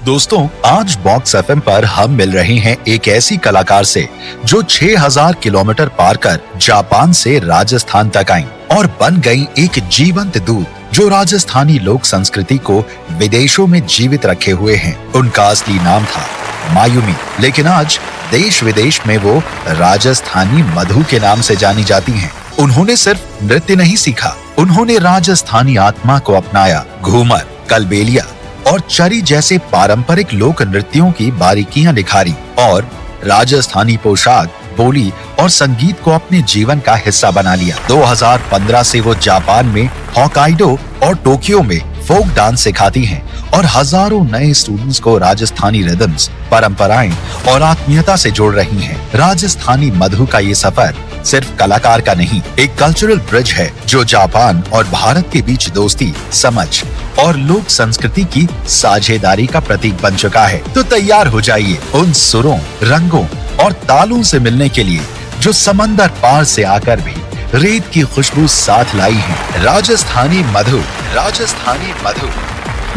दोस्तों, आज box FM पर हम मिल रहे हैं एक ऐसी कलाकार से जो 6000 किलोमीटर पार कर जापान से राजस्थान तक आई और बन गई एक जीवंत दूत जो राजस्थानी लोक संस्कृति को विदेशों में जीवित रखे हुए हैं। उनका असली नाम था मायुमी, लेकिन आज देश विदेश में वो राजस्थानी मधु के नाम से जानी जाती हैं। उन्होंने सिर्फ नृत्य नहीं सीखा, उन्होंने राजस्थानी आत्मा को अपनाया। घूमर, कलबेलिया और चरी जैसे पारंपरिक लोक नृत्यों की बारीकियां निखारी और राजस्थानी पोशाक, बोली और संगीत को अपने जीवन का हिस्सा बना लिया। 2015 से वो जापान में होक्काइडो और टोक्यो में फोक डांस सिखाती हैं और हजारों नए स्टूडेंट्स को राजस्थानी रिदम्स, परंपराएं और आत्मीयता से जोड़ रही हैं। राजस्थानी मधु का ये सफर सिर्फ कलाकार का नहीं, एक कल्चरल ब्रिज है जो जापान और भारत के बीच दोस्ती, समझ और लोक संस्कृति की साझेदारी का प्रतीक बन चुका है। तो तैयार हो जाइए उन सुरों, रंगों और तालों से मिलने के लिए जो समंदर पार से आकर भी रेत की खुशबू साथ लाई है। राजस्थानी मधु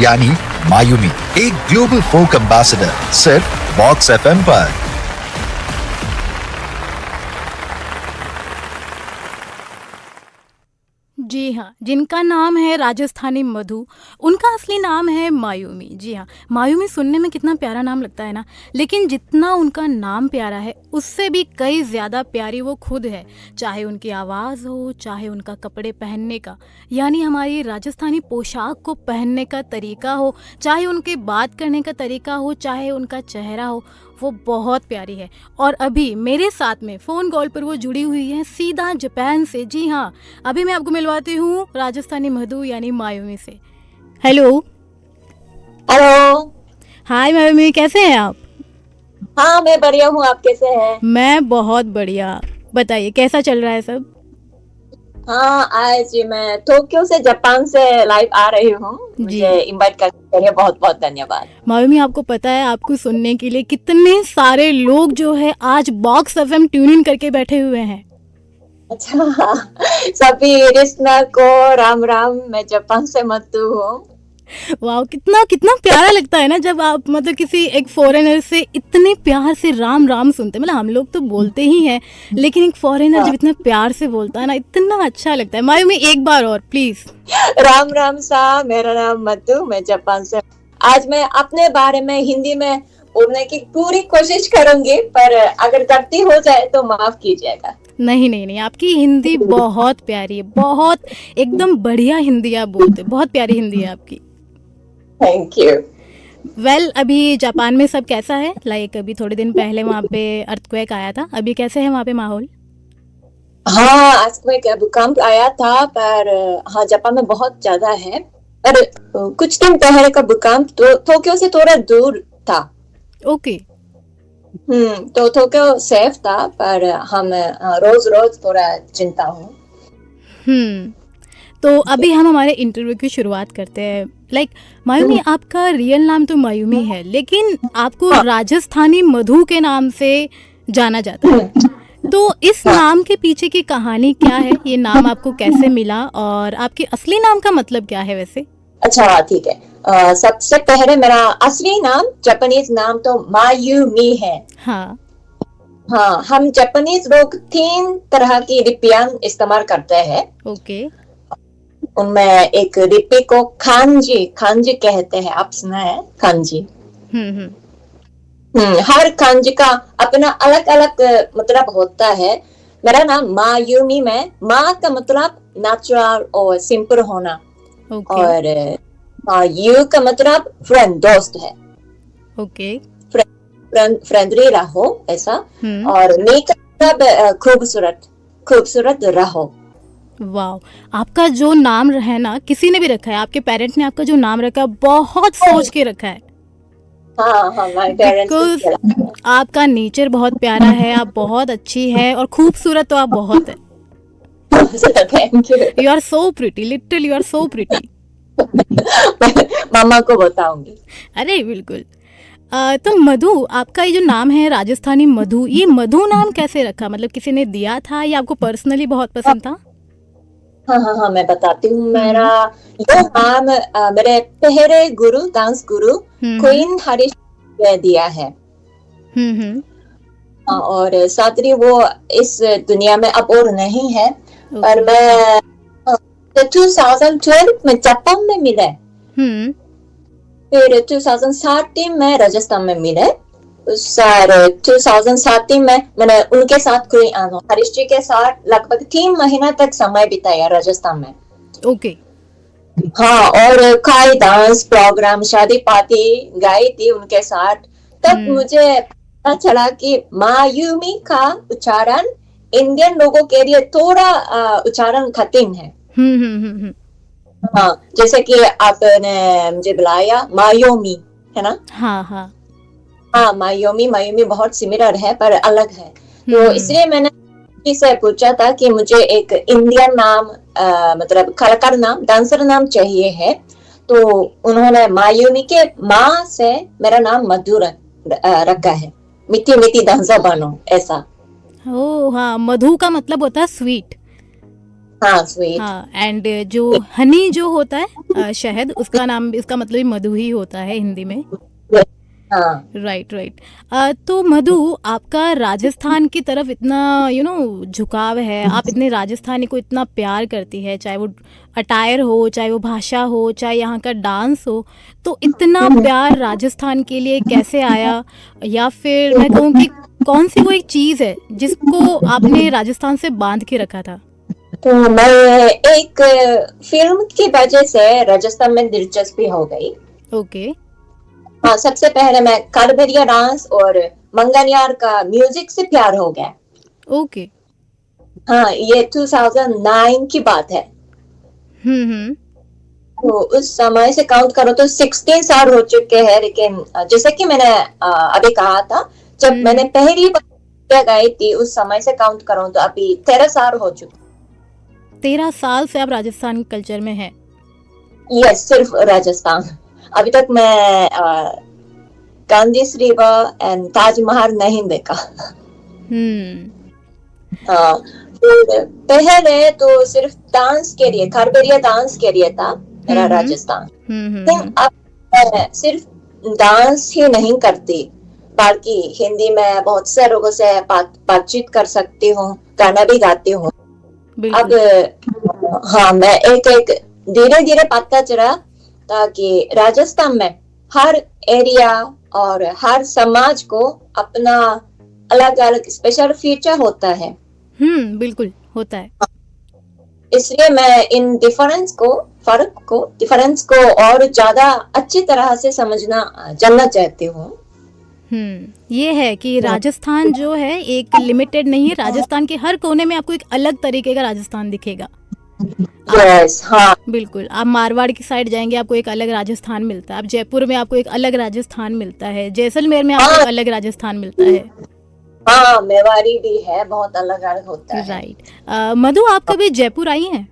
यानी मायुमी, एक ग्लोबल फोक एम्बेसडर, सिर्फ बॉक्स एफएम पर। जी हाँ, जिनका नाम है राजस्थानी मधु, उनका असली नाम है मायुमी। जी हाँ, मायुमी सुनने में कितना प्यारा नाम लगता है ना, लेकिन जितना उनका नाम प्यारा है उससे भी कई ज़्यादा प्यारी वो खुद है। चाहे उनकी आवाज़ हो, चाहे उनका कपड़े पहनने का यानी हमारी राजस्थानी पोशाक को पहनने का तरीका हो, चाहे उनके बात करने का तरीका हो, चाहे उनका चेहरा हो, वो बहुत प्यारी है। और अभी मेरे साथ में फ़ोन कॉल पर वो जुड़ी हुई है सीधा जापान से। जी हाँ, अभी मैं आपको मिलवाती हूँ राजस्थानी मधु यानी मायुमी से। हेलो। हेलो। हाय मायुमी, कैसे हैं आप? हाँ, मैं बढ़िया हूँ, आप कैसे हैं? मैं बहुत बढ़िया। बताइए कैसा चल रहा है सब? हाँ, आज मैं टोक्यो से जापान से लाइव आ रही हूँ। मुझे इनवाइट करने के लिए बहुत बहुत धन्यवाद। मायुमी, आपको पता है आपको सुनने के लिए कितने सारे लोग जो है आज बॉक्स एफएम ट्यून इन करके बैठे हुए हैं। अच्छा, सभी लिसनर को राम राम। मैं जापान से मधु हूँ। वाह, कितना कितना प्यारा लगता है ना जब आप मतलब किसी एक फॉरेनर से इतने प्यार से राम राम सुनते हैं। मतलब हम लोग तो बोलते ही हैं, लेकिन एक फॉरेनर जब इतना प्यार से बोलता है ना, इतना अच्छा लगता है। मायुमी, एक बार और प्लीज। राम राम सा, मेरा नाम मधु, मैं जापान से। आज मैं अपने बारे में हिंदी में बोलने की पूरी कोशिश करूंगी, पर अगर गलती हो जाए तो माफ कीजिएगा। नहीं, आपकी हिंदी बहुत प्यारी है, बहुत एकदम बढ़िया हिंदी आप बोलते, बहुत प्यारी हिंदी है आपकी। Thank you. वेल, अभी जापान में सब कैसा है? लाइक अभी थोड़े दिन पहले वहाँ पे अर्थक्वेक आया था, अभी कैसे है वहाँ पे माहौल? हाँ, अर्थक्वेक भूकंप आया था, पर हाँ जापान में बहुत ज्यादा है। पर कुछ दिन पहले का भूकंप तो टोक्यो से थोड़ा दूर था। ओके। तो टोक्यो सेफ था, पर हम रोज रोज थोड़ा चिंता हूँ। तो अभी हम हमारे इंटरव्यू की शुरुआत करते हैं। लाइक मायुमी, आपका रियल नाम तो मायुमी है, लेकिन आपको राजस्थानी मधु के नाम से जाना जाता है। तो इस नाम के पीछे की कहानी क्या है? ये नाम आपको कैसे मिला और आपके असली नाम का मतलब क्या है वैसे? अच्छा, ठीक है। सबसे पहले मेरा असली नाम, जापानीज नाम तो मायुमी है। हाँ, हम जापानीज लोग 3 तरह की लिपियां इस्तेमाल करते हैं। ओके। उनमें एक लिपि को खांजी कहते हैं। आप सुना है खांजी? हर खांजी का अपना अलग अलग मतलब होता है। मेरा नाम मायुमी में माँ का मतलब नेचुरल और सिंपल होना, और यू का मतलब फ्रेंड, दोस्त है। ओके। फ्रेंडली रहो ऐसा। और मी का मतलब खूबसूरत रहो। वाह, आपका जो नाम है ना, किसी ने भी रखा है, आपके पेरेंट्स ने आपका जो नाम रखा बहुत सोच के रखा है। हाँ, माय पेरेंट्स। आपका नेचर बहुत प्यारा है, आप बहुत अच्छी है और खूबसूरत तो आप बहुत है। Thank you. You are so pretty, literally you are so pretty. मामा को बताऊंगी। अरे बिल्कुल। तो मधु, आपका ये जो नाम है राजस्थानी मधु, ये मधु नाम कैसे रखा? मतलब किसी ने दिया था या आपको पर्सनली बहुत पसंद था? हाँ, मैं बताती हूँ। मेरा ये नाम मेरे पहले गुरु, डांस गुरु क्वीन हरीश ने दिया है। और सादरी वो इस दुनिया में अब और नहीं है, पर मैं 2012 में जापान में मिले, फिर 2013 में राजस्थान में मिले। उस साल 2013 में मैंने उनके साथ हरीश जी के साथ लगभग 3 महीना तक समय बिताया राजस्थान में। ओके। हाँ, और कई डांस प्रोग्राम, शादी पार्टी गाई थी उनके साथ। तब मुझे पता चला कि मायूमी का उच्चारण इंडियन लोगों के लिए थोड़ा उच्चारण कठिन है। हाँ, जैसे कि आपने मुझे बुलाया मायोमी, है ना? हाँ, मायूमी बहुत सिमिलर है पर अलग है। तो इसलिए मैंने से पूछा था कि मुझे एक इंडियन नाम, मतलब कलाकार नाम, डांसर नाम चाहिए है। तो उन्होंने मायूमी के माँ से मेरा नाम मधु रखा है, मीठी मीठी डांसर बनो, ऐसा। हाँ, मधु का मतलब होता है स्वीट। हाँ, स्वीट। हाँ, एंड जो हनी जो होता है शहद, उसका नाम, इसका मतलब ही मधु ही होता है हिंदी में। राइट। तो मधु, आपका राजस्थान की तरफ इतना झुकाव है, आप इतने राजस्थानी को इतना प्यार करती है, चाहे वो अटायर हो, चाहे वो भाषा हो, चाहे यहाँ का डांस हो, तो इतना प्यार राजस्थान के लिए कैसे आया? या फिर मैं कहूँ कि कौन सी वो एक चीज है जिसको आपने राजस्थान से बांध के रखा था? तो मैं एक फिल्म की वजह से राजस्थान में दिलचस्पी हो गई। ओके। हाँ, सबसे पहले मैं कालबेलिया डांस और मंगनियार का म्यूजिक से प्यार हो गया। ओके। हाँ, ये 2009 की बात है। तो उस समय से काउंट करो तो 16 साल हो चुके हैं। लेकिन जैसे कि मैंने अभी कहा था, जब मैंने पहली बार गाई थी उस समय से काउंट करो तो अभी 13 साल हो चुके। 13 साल से आप राजस्थान कल्चर में हैं? यस, सिर्फ राजस्थान। अभी तक मैं गांधीज रिवर एंड ताजमहल नहीं देखा। पहले तो सिर्फ डांस के लिए, कालबेलिया डांस के लिए था मेरा राजस्थान। अब मैं सिर्फ डांस ही नहीं करती, बल्कि हिंदी में बहुत से लोगों से बातचीत कर सकती हूँ, गाना भी गाती हूँ। अब हाँ, मैं एक धीरे धीरे पता चला ताकि राजस्थान में हर एरिया और हर समाज को अपना अलग अलग स्पेशल फीचर होता है। बिल्कुल होता है। इसलिए मैं इन डिफरेंस को और ज्यादा अच्छी तरह से जानना चाहती हूँ। ये है कि राजस्थान जो है एक लिमिटेड नहीं है, राजस्थान के हर कोने में आपको एक अलग तरीके का राजस्थान दिखेगा। हाँ, बिल्कुल। आप मारवाड़ की साइड जाएंगे, आपको एक अलग राजस्थान मिलता है। आप जयपुर में आपको एक अलग राजस्थान मिलता है, जैसलमेर में आपको एक अलग राजस्थान मिलता है। हाँ, मेवाड़ी भी है, बहुत अलग अलग होता है। राइट। मधु, आप कभी जयपुर आई हैं?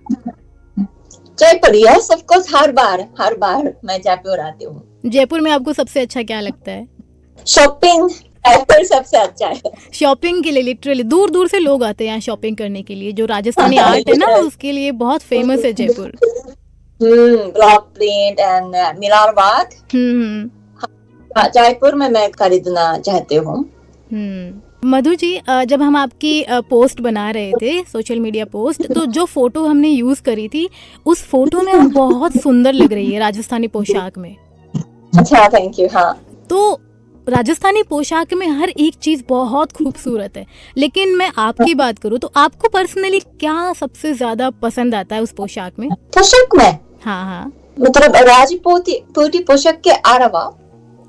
जयपुर, यस ऑफ कोर्स, हर बार मैं जयपुर आती हूँ। जयपुर में आपको सबसे अच्छा क्या लगता है? शॉपिंग सबसे अच्छा है। शॉपिंग के लिए लिटरली दूर दूर से लोग आते हैं यहाँ शॉपिंग करने के लिए। जो राजस्थानी आर्ट है ना, उसके लिए बहुत फेमस है Jaipur. Block print and mirror work. Jaipur में मैं खरीदना चाहती हूँ। मधु जी, जब हम आपकी पोस्ट बना रहे थे, सोशल मीडिया पोस्ट, तो जो फोटो हमने यूज करी थी, उस फोटो में आप बहुत सुंदर लग रही है राजस्थानी पोशाक में। अच्छा, थैंक यू। हाँ, तो राजस्थानी पोशाक में हर एक चीज बहुत खूबसूरत है, लेकिन मैं आपकी बात करूँ तो आपको पर्सनली क्या सबसे ज्यादा पसंद आता है उस पोशाक में? पोशाक में? हाँ, मतलब राजपूती पोशाक के अलावा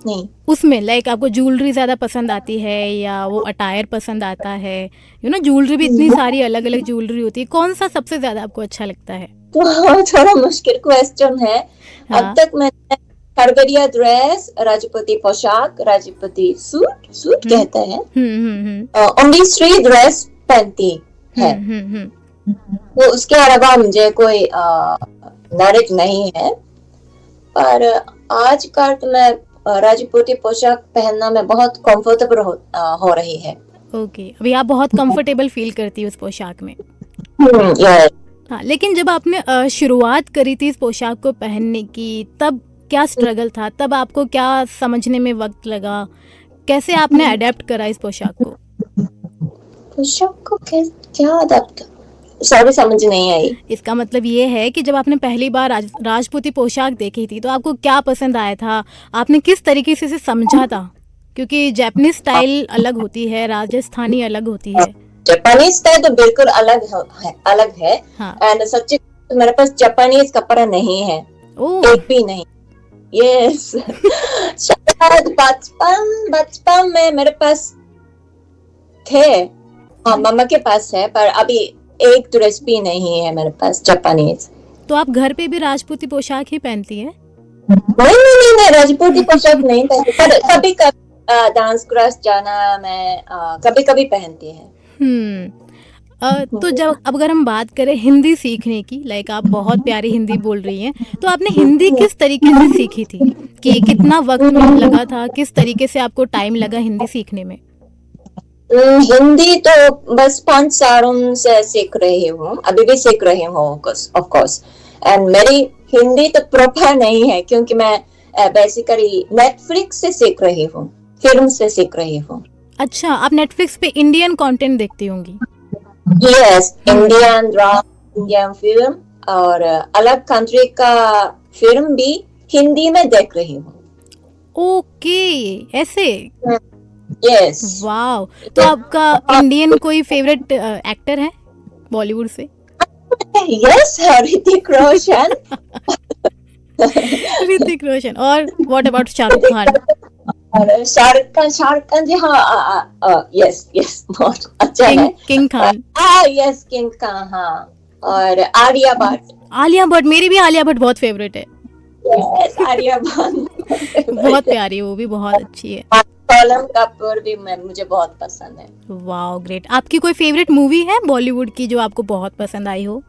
नहीं, उसमें लाइक आपको ज्वेलरी ज्यादा पसंद आती है या वो अटायर पसंद आता है? ज्वेलरी भी इतनी सारी अलग अलग ज्वेलरी होती है, कौन सा सबसे ज्यादा आपको अच्छा लगता है? तो थोड़ा मुश्किल क्वेश्चन है। अब तक मैंने कालबेलिया ड्रेस, राजपूती पोशाक, राजपूती सूट कहते हैं, ओनली 3 ड्रेस पहनती है। तो उसके अलावा मुझे कोई नॉलेज नहीं है, पर आजकल मैं राजपूती पोशाक पहनना में बहुत कंफर्टेबल हो रही है। ओके, अभी आप बहुत कंफर्टेबल फील करती है उस पोशाक में? हाँ, लेकिन जब आपने शुरुआत करी थी इस पोशाक को पहनने की, तब क्या स्ट्रगल था? तब आपको क्या समझने में वक्त लगा? कैसे आपने अडेप्ट करा इस पोशाक को? पोशाक को क्या अडेप्ट, सॉरी समझ नहीं आई। इसका मतलब ये है कि जब आपने पहली बार राजपूती पोशाक देखी थी तो आपको क्या पसंद आया था? आपने किस तरीके से इसे समझा था? क्योंकि जापानीज स्टाइल अलग होती है, राजस्थानी अलग होती है। जापानीज स्टाइल तो बिल्कुल अलग है। हाँ। एंड सच्ची मेरे पास जापानीज कपड़ा नहीं है, एक भी नहीं। यस शायद बचपन में मेरे पास थे, हाँ मम्मा के पास है, पर अभी एक ड्रेस भी नहीं है मेरे पास जापानीज। तो आप घर पे भी राजपूती पोशाक ही पहनती है? नहीं, राजपूती पोशाक नहीं पहनती, पर कभी कभी डांस क्लास जाना मैं कभी कभी पहनती है। तो जब अब अगर हम बात करें हिंदी सीखने की, लाइक आप बहुत प्यारी हिंदी बोल रही हैं, तो आपने हिंदी किस तरीके से सीखी थी? कि कितना वक्त लगा था, किस तरीके से आपको टाइम लगा हिंदी सीखने में? हिंदी तो बस 5 सालों से सीख रही हूँ, अभी भी सीख रही हूँ ऑफ कोर्स। एंड मेरी हिंदी तो प्रॉपर नहीं है क्योंकि मैं बेसिकली नेटफ्लिक्स से सीख रही हूँ, फिल्म से सीख रही हूँ। अच्छा, आप नेटफ्लिक्स पे इंडियन कंटेंट देखती होंगी? Yes, Indian drama, Indian film और अलग कंट्री का फिल्म भी हिंदी में देख रही हूँ। ओके, ऐसे? यस। वाओ, तो आपका इंडियन कोई फेवरेट एक्टर है बॉलीवुड से? यस, ऋतिक रोशन। ऋतिक रोशन। और व्हाट अबाउट शाहरुख खान? शाहरुख खान जी, हाँ यस बहुत अच्छा है। King Khan. Yes, king Khan, हाँ। और आलिया भट्ट, मेरी भी आलिया भट्ट बहुत फेवरेट है। यस, आलिया भट्ट बहुत प्यारी है, वो भी बहुत अच्छी है। सोनम कपूर भी मुझे बहुत पसंद है। Wow, great. आपकी कोई फेवरेट मूवी है बॉलीवुड की जो आपको बहुत पसंद आई हो?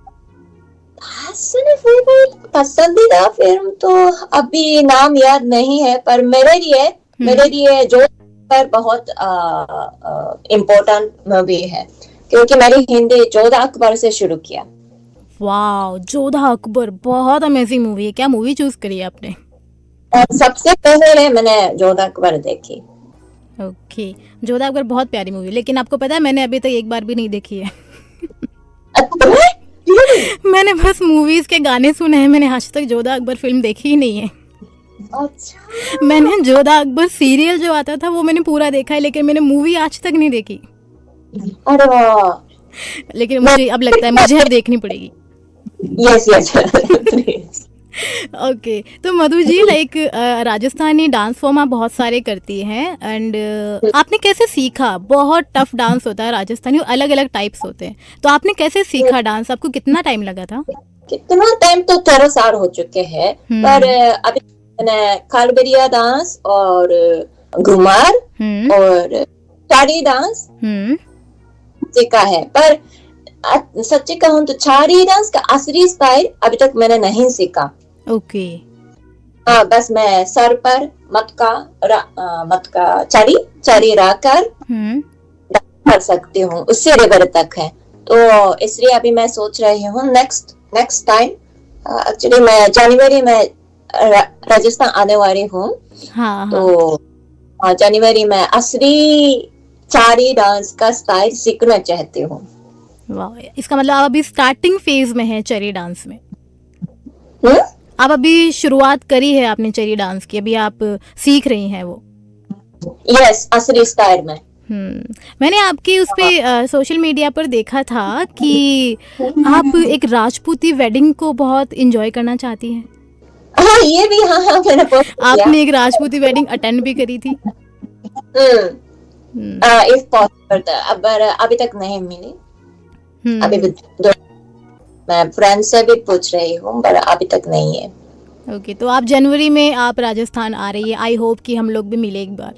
पसंदीदा फिल्म तो अभी नाम याद नहीं है, पर मेरे लिए जो पर बहुत इम्पोर्टेंट मूवी है क्योंकि मैंने हिंदी जोधा अकबर से शुरू किया। वाओ, जोधा अकबर बहुत अमेजिंग मूवी है। क्या मूवी चूज करी आपने? सबसे पहले मैंने जोधा अकबर देखी। ओके, जोधा अकबर बहुत प्यारी मूवी, लेकिन आपको पता है मैंने अभी तक एक बार भी नहीं देखी है। मैंने बस मूवीज के गाने सुने हैं, मैंने आज तक जोधा अकबर फिल्म देखी ही नहीं है। अच्छा। मैंने जोधा अकबर सीरियल जो आता था वो मैंने पूरा देखा है, लेकिन मैंने मूवी आज तक नहीं देखी। अरे वाह। लेकिन मुझे अब लगता है मुझे अब देखनी पड़ेगी। यस ओके, तो Madhu ji, like Rajasthani dance form आप बहुत सारे करती हैं, एंड आपने कैसे सीखा? बहुत टफ डांस होता है राजस्थानी, अलग अलग टाइप्स होते हैं, तो आपने कैसे सीखा डांस? आपको कितना टाइम लगा था? कितना टाइम तो 13 साल हो चुके हैं, पर अभी मैंने कालबेलिया डांस और घुमार और चारी डांस सीखा है। पर सच्ची कहूँ तो चारी डांस का असली स्टाइल अभी तक मैंने नहीं सीखा। ओके। हाँ, बस मैं सर पर मटका चारी रखकर कर सकती हूँ, उससे रिवर तक है। तो इसलिए अभी मैं सोच रही हूँ नेक्स्ट टाइम, एक्चुअली मैं जनवरी में राजस्थान आने वाली हूँ। हाँ, तो जनवरी में असली चारी डांस का स्टाइल सीखना चाहती हूँ। वाह, इसका मतलब आप अभी स्टार्टिंग फेज में है चरी डांस में? आप अभी शुरुआत करी है आपने चरी डांस की, अभी आप सीख रही हैं वो? यस, असली स्टाइल में। मैंने आपकी उस पे सोशल मीडिया पर देखा था कि आप एक राजपूती वेडिंग को बहुत एंजॉय करना चाहती हैं। हाँ, ये भी हाँ मैंने आपने एक राजपूती वेडिंग अटेंड भी करी थी? इफ पॉसिबल, अभी तक नहीं मिली। अभी मैं फ्रेंड से भी पूछ रही हूँ, पर अभी तक नहीं है। ओके, तो आप जनवरी में आप राजस्थान आ रही है, आई होप कि हम लोग भी मिले एक बार।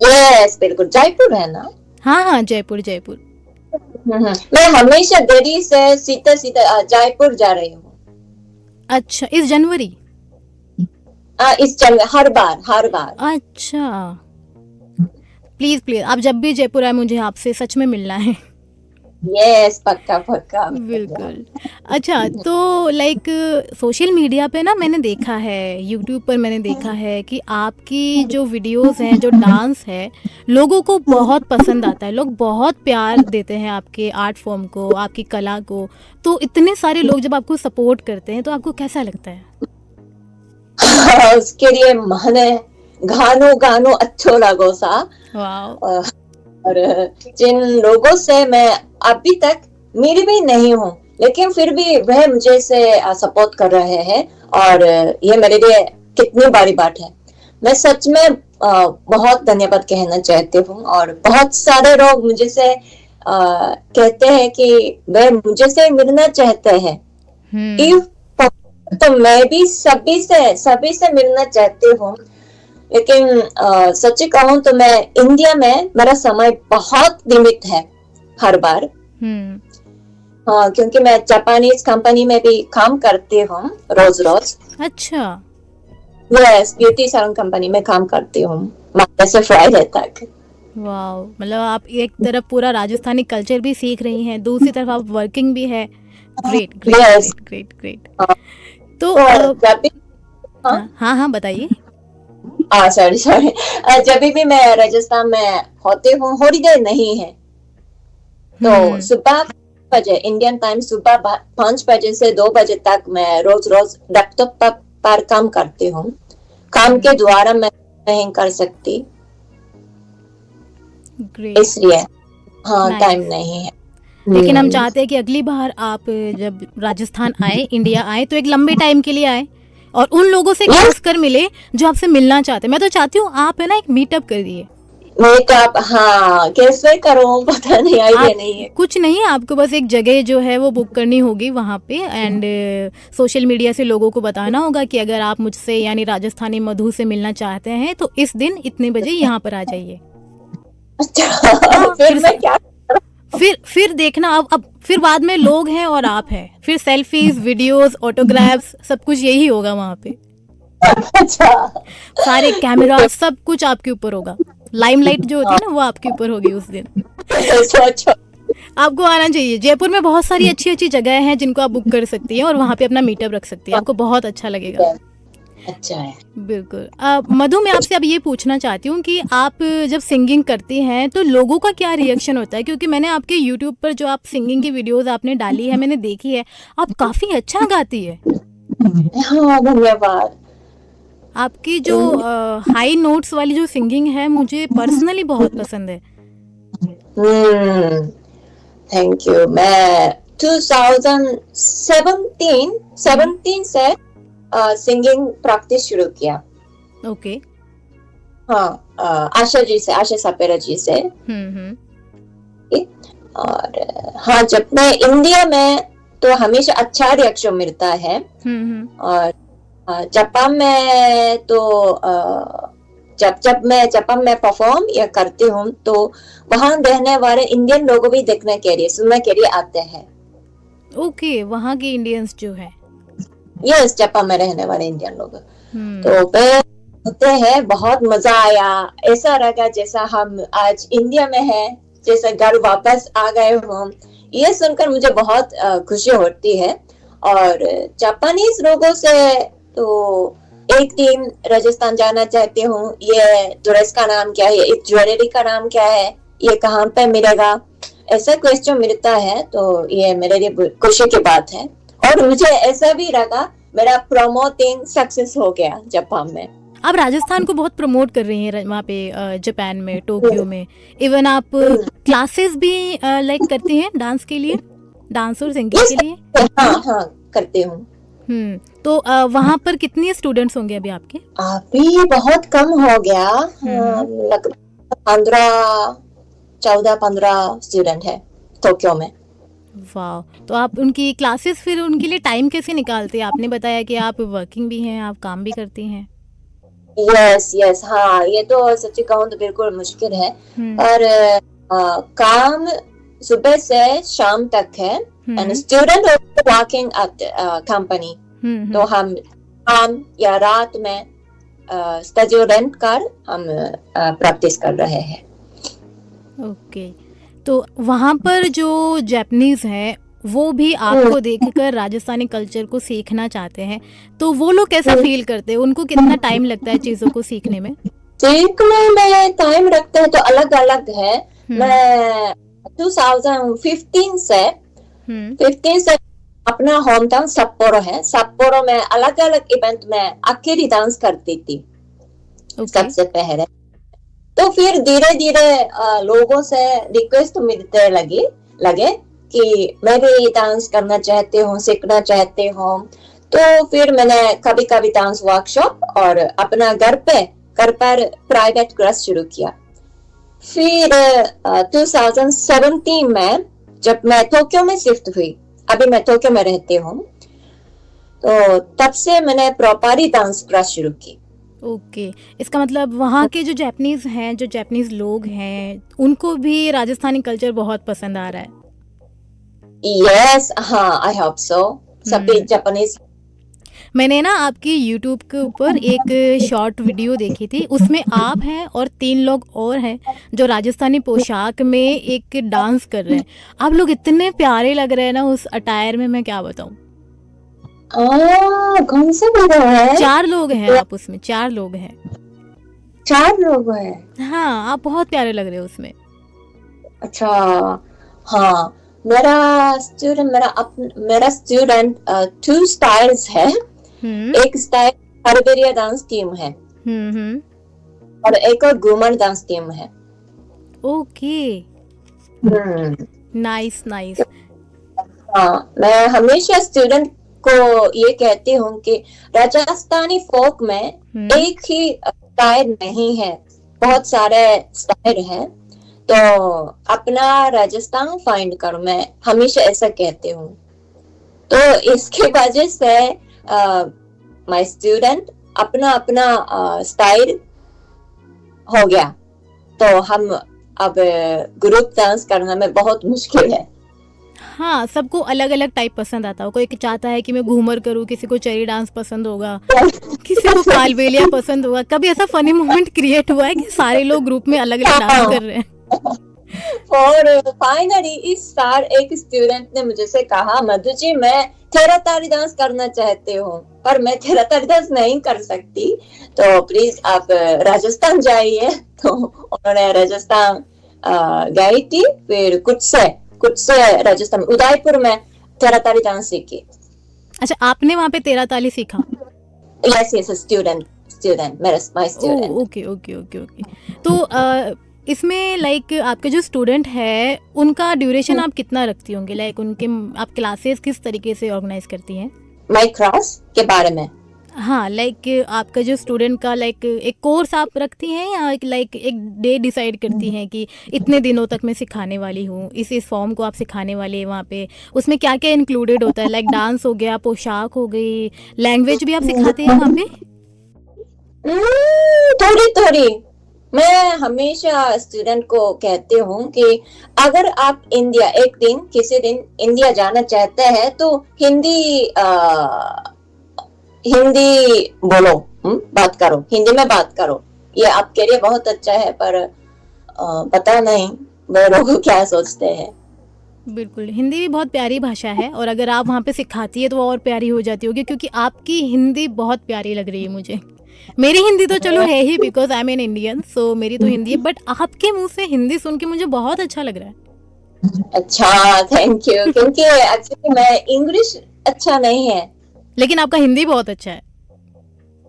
यस, बिल्कुल। जयपुर है ना? हाँ, जयपुर। मैं हमेशा दिल्ली से सीधा जयपुर जा रही हूँ। अच्छा, इस जनवरी? इस जनवरी, हर बार। अच्छा, प्लीज आप जब भी जयपुर आए मुझे आपसे सच में मिलना है। यस, पक्का पक्का। बिल्कुल। अच्छा, तो लाइक सोशल मीडिया पे ना मैंने देखा है, यूट्यूब पर मैंने देखा है कि आपकी जो वीडियोस हैं, जो डांस है, लोगों को बहुत पसंद आता है। लोग बहुत प्यार देते हैं आपके आर्ट फॉर्म को, आपकी कला को। तो इतने सारे लोग जब आपको सपोर्ट करते हैं तो आपको कैसा लगता है? उसके लिए मैंने गानो गानो अच्छो लगो सा। वाओ! और जिन लोगों से मैं अभी तक मिली भी नहीं हूँ, लेकिन फिर भी वह मुझे से सपोर्ट कर रहे हैं, और ये मेरे लिए कितनी बड़ी बात है। मैं सच में बहुत धन्यवाद कहना चाहती हूँ, और बहुत सारे लोग मुझे से कहते हैं कि वे मुझे से मिलना चाहते हैं। If तो मैं भी सभी से मिलना चाहती हूँ, लेकिन सच्ची कहूँ तो मैं इंडिया में मेरा समय बहुत सीमित है हर बार। हाँ, क्योंकि मैं जापानीज कंपनी में भी काम करती हूँ रोज। अच्छा। यस, ब्यूटी सैलून कंपनी में काम करती हूँ मंडे से फ्राइडे तक। वाओ, मतलब आप एक तरफ पूरा राजस्थानी कल्चर भी सीख रही हैं, दूसरी तरफ आप वर्किंग भी है। Great great Yes. Great great. तो तो हाँ बताइए। सॉरी, जब भी मैं राजस्थान में होती हूँ, हॉलीडे नहीं है, तो सुबह बजे इंडियन टाइम, सुबह 5 बजे से 2 बजे तक मैं रोज लैपटॉप पर काम करती हूँ। काम के द्वारा मैं नहीं कर सकती, इसलिए हाँ टाइम नहीं है। लेकिन हम चाहते हैं कि अगली बार आप जब राजस्थान आए, इंडिया आए, तो एक लंबे टाइम के लिए आए और उन लोगों से खासकर मिले जो आपसे मिलना चाहते हैं। मैं तो चाहती हूँ आप है ना एक मीटअप कर दिए। मीटअप, हाँ, कैसे करूँ पता नहीं, आइडिया नहीं है। कुछ नहीं, आपको बस एक जगह जो है वो बुक करनी होगी वहाँ पे, एंड सोशल मीडिया से लोगों को बताना होगा कि अगर आप मुझसे यानी राजस्थानी मधु से मिलना चाहते हैं तो इस दिन इतने बजे यहाँ पर आ जाइए। अच्छा, फिर मैं क्या? फिर देखना, अब फिर बाद में लोग हैं और आप हैं, फिर सेल्फीज, वीडियोस, ऑटोग्राफ्स, सब कुछ यही होगा वहाँ पे। अच्छा, सारे कैमरा सब कुछ आपके ऊपर होगा। लाइमलाइट जो होती है ना वो आपके ऊपर होगी उस दिन। आपको आना चाहिए। जयपुर में बहुत सारी अच्छी अच्छी जगह हैं जिनको आप बुक कर सकती हैं और वहाँ पे अपना मीटअप रख सकती हैं। आपको बहुत अच्छा लगेगा। अच्छा है, बिल्कुल। मधु, मैं आपसे अब ये पूछना चाहती हूँ कि आप जब सिंगिंग करती हैं तो लोगों का क्या रिएक्शन होता है? क्योंकि मैंने आपके यूट्यूब पर जो आप सिंगिंग की वीडियोस आपने डाली है, मैंने देखी है, आप काफी अच्छा गाती है। हाँ, धन्यवाद। आपकी जो हाई नोट्स वाली जो सिंगिंग है मुझे पर्सनली बहुत पसंद है। Thank you. मैं 2017 से सिंगिंग प्रैक्टिस शुरू किया। ओके। हाँ, आशा सपेरा जी से। और हाँ, जब मैं इंडिया में तो हमेशा अच्छा रिएक्शन मिलता है, और जापान में तो जब मैं जापान में परफॉर्म या करती हूँ तो वहाँ रहने वाले इंडियन लोग भी देखने के लिए, सुनने के लिए आते हैं। ओके, वहाँ के इंडियंस जो है। यस, जापान में रहने वाले इंडियन लोग तो वे होते हैं। बहुत मजा आया, ऐसा लगा जैसा हम आज इंडिया में है, जैसे घर वापस आ गए हम। ये सुनकर मुझे बहुत खुशी होती है। और जापानीज लोगों से तो एक दिन राजस्थान जाना चाहती हूँ, ये ड्रेस का नाम क्या है, इस ज्वेलरी का नाम क्या है, ये कहाँ पे मिलेगा, ऐसा क्वेश्चन मिलता है, तो ये मेरे लिए खुशी की बात है। और मुझे ऐसा भी लगा मेरा प्रमोटिंग सक्सेस हो गया जापान में। आप राजस्थान को बहुत प्रमोट कर रही हैं वहाँ पे, जापान में, टोक्यो में। इवन आप क्लासेस भी लाइक करती हैं डांस के लिए, डांस और सिंगिंग के लिए? हाँ, करती हूँ। तो वहाँ पर कितने स्टूडेंट्स होंगे अभी आपके? अभी बहुत कम हो गया, लगभग 14-15 स्टूडेंट है टोक्यो में। वाह, तो आप उनकी क्लासेस फिर उनके लिए टाइम कैसे निकालते हैं? आपने बताया कि आप वर्किंग भी हैं, आप काम भी करती हैं। यस, हाँ, ये तो सच्ची कहूँ तो बिल्कुल मुश्किल है, पर काम सुबह से शाम तक है, and student working at company, तो हम शाम या रात में स्टूडियो रेंट कर हम प्रैक्टिस कर रहे हैं। ओके, तो वहाँ पर जो जापानीज हैं वो भी आपको देखकर राजस्थानी कल्चर को सीखना चाहते हैं, तो वो लोग कैसा फील करते हैं? उनको कितना टाइम लगता है चीजों को सीखने में? सीखने में टाइम रखते हैं तो अलग अलग है। मैं 2015 से अपना होम टाउन सप्पोरो है, सप्पोरो में अलग अलग इवेंट में अकेली डांस करती थी सबसे पहले। तो फिर धीरे धीरे लोगों से रिक्वेस्ट मिलते लगे कि मैं भी डांस करना चाहती हूँ, सीखना चाहती हूँ। तो फिर मैंने कभी कभी डांस वर्कशॉप और अपना घर पर प्राइवेट क्लास शुरू किया। फिर 2017 में जब मैं टोक्यो में शिफ्ट हुई, अभी मैं टोक्यो में रहती हूँ, तो तब से मैंने प्रॉपरली डांस क्लास शुरू की। ओके, इसका मतलब वहाँ के जो जापानीज हैं, जो जापानीज लोग हैं, उनको भी राजस्थानी कल्चर बहुत पसंद आ रहा है। यस, हाँ, आई होप सो। सभी जापानीज। मैंने ना आपकी YouTube के ऊपर एक शॉर्ट वीडियो देखी थी, उसमें आप हैं और 3 लोग और हैं जो राजस्थानी पोशाक में एक डांस कर रहे हैं। आप लोग इतने प्यारे लग रहे हैं ना उस अटायर में, मैं क्या बताऊं। कौन से वीडियो है? 4 लोग हैं आप उसमें, 4 लोग हैं। 4 लोग हैं? हाँ, आप बहुत प्यारे लग रहे हो उसमें। अच्छा, हाँ, मेरा स्टूडेंट 2 स्टाइल्स है। एक स्टाइल हरबेरिया डांस टीम है और एक और घूमर डांस टीम है। Okay, nice. हाँ, मैं हमेशा स्टूडेंट को ये कहती हूँ कि राजस्थानी फोक में एक ही स्टाइल नहीं है, बहुत सारे स्टाइल हैं, तो अपना राजस्थान फाइंड करो। मैं हमेशा ऐसा कहती हूँ। तो इसके वजह से माय स्टूडेंट अपना स्टाइल हो गया, तो हम अब ग्रुप डांस करने में बहुत मुश्किल है। हाँ, सबको अलग अलग टाइप पसंद आता है। कोई चाहता है कि मैं घूमर करूँ, किसी को चेरी डांस पसंद होगा, किसी को कालबेलिया पसंद होगा। कभी ऐसा फनी मोमेंट क्रिएट हुआ है कि सारे लोग ग्रुप में अलग अलग डांस कर रहे हैं? और फाइनली इस साल एक स्टूडेंट ने मुझसे कहा, मधु जी मैं थेरातारी डांस करना चाहती हूँ, पर मैं थेरातारी डांस नहीं कर सकती, तो प्लीज आप राजस्थान जाइए। तो उन्होंने राजस्थान गई थी, फिर कुछ से राजस्थान उदयपुर में थेरातारी डांस सीखी। अच्छा, आपने वहाँ पे तेराताली सीखा? Yes, student my student. Okay. तो इसमें लाइक आपके जो स्टूडेंट है उनका ड्यूरेशन आप कितना रखती होंगे? लाइक उनके आप क्लासेस किस तरीके से ऑर्गेनाइज करती हैं? माय क्लास के बारे में? हाँ, लाइक आपका जो स्टूडेंट का लाइक एक कोर्स आप रखती हैं या लाइक एक डे डिसाइड करती हैं कि इतने दिनों तक मैं सिखाने वाली हूँ, इस फॉर्म को आप सिखाने वाली है? वहाँ पे उसमें क्या क्या इंक्लूडेड होता है? लाइक डांस हो गया, पोशाक हो गई, लैंग्वेज भी आप सिखाते हैं वहाँ पे? थोड़ी मैं हमेशा स्टूडेंट को कहती हूँ कि अगर आप किसी दिन इंडिया जाना चाहते हैं तो हिंदी बोलो, बात करो, हिंदी में बात करो। ये आपके लिए बहुत अच्छा है, पर पता नहीं वो लोग क्या सोचते हैं। बिल्कुल, हिंदी भी बहुत प्यारी भाषा है और अगर आप वहाँ पे सिखाती है तो वो और प्यारी हो जाती होगी, क्योंकि आपकी हिंदी बहुत प्यारी लग रही है मुझे। मेरी हिंदी तो चलो है ही, because I am an Indian, so मेरी तो हिंदी है, बट आपके मुंह से हिंदी सुन के मुझे बहुत अच्छा लग रहा है। अच्छा, थैंक यू। क्योंकि एक्चुअली मैं इंग्लिश अच्छा नहीं है, लेकिन आपका हिंदी बहुत अच्छा है।